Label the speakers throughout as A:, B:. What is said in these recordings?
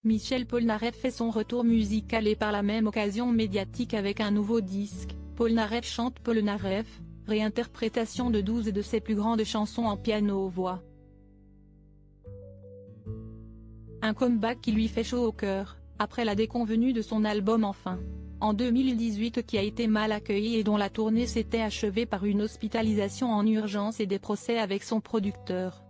A: Michel Polnareff fait son retour musical et par la même occasion médiatique avec un nouveau disque, Polnareff chante Polnareff, réinterprétation de 12 de ses plus grandes chansons en piano-voix. Un comeback qui lui fait chaud au cœur, après la déconvenue de son album Enfin, en 2018 qui a été mal accueilli et dont la tournée s'était achevée par une hospitalisation en urgence et des procès avec son producteur.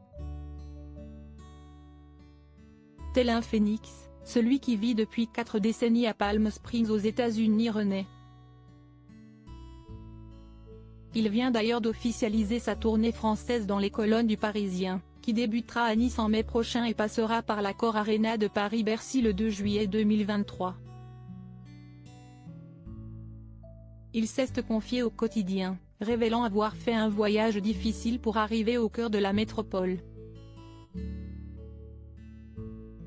A: Tel un phénix, celui qui vit depuis 4 décennies à Palm Springs aux États-Unis renaît. Il vient d'ailleurs d'officialiser sa tournée française dans les colonnes du Parisien, qui débutera à Nice en mai prochain et passera par l'Accor Arena de Paris-Bercy le 2 juillet 2023. Il s'est confié au Quotidien, révélant avoir fait un voyage difficile pour arriver au cœur de la métropole.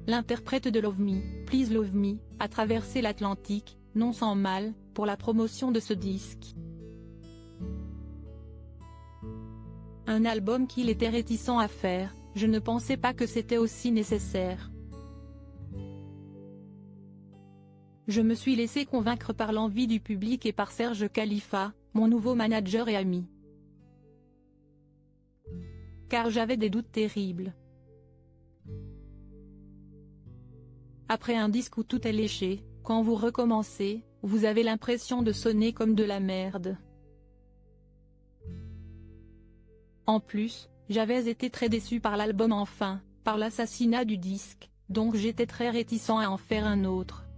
A: L'interprète de Love Me, Please Love Me, a traversé l'Atlantique, non sans mal, pour la promotion de ce disque. Un album qu'il était réticent à faire, je ne pensais pas que c'était aussi nécessaire. Je me suis laissé convaincre par l'envie du public et par Serge Khalifa, mon nouveau manager et ami. Car j'avais des doutes terribles. Après un disque où tout est léché, quand vous recommencez, vous avez l'impression de sonner comme de la merde. En plus, j'avais été très déçu par l'album Enfin, par l'assassinat du disque, donc j'étais très réticent à en faire un autre.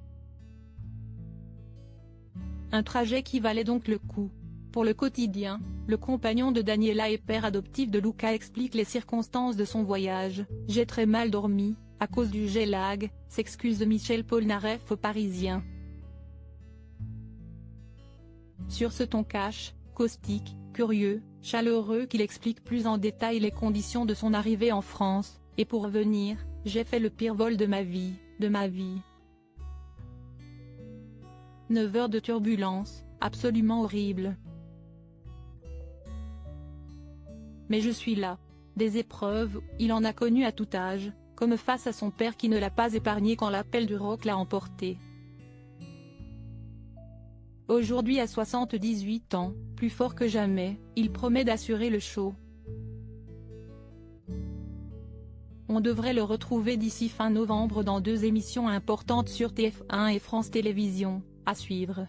A: Un trajet qui valait donc le coup. Pour le Quotidien, le compagnon de Daniela et père adoptif de Luca explique les circonstances de son voyage. « J'ai très mal dormi, à cause du jet lag », s'excuse Michel Polnareff au Parisien. Sur ce ton cash, caustique, curieux, chaleureux qu'il explique plus en détail les conditions de son arrivée en France, et pour revenir, j'ai fait le pire vol de ma vie. 9 heures de turbulence, absolument horrible. Mais je suis là. Des épreuves, il en a connu à tout âge, comme face à son père qui ne l'a pas épargné quand l'appel du rock l'a emporté. Aujourd'hui à 78 ans, plus fort que jamais, il promet d'assurer le show. On devrait le retrouver d'ici fin novembre dans 2 émissions importantes sur TF1 et France Télévisions, à suivre.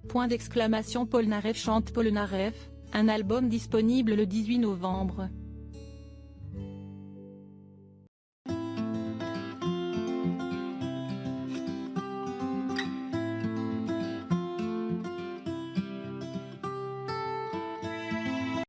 A: Point d'exclamation. Polnareff chante Polnareff, un album disponible le 18 novembre.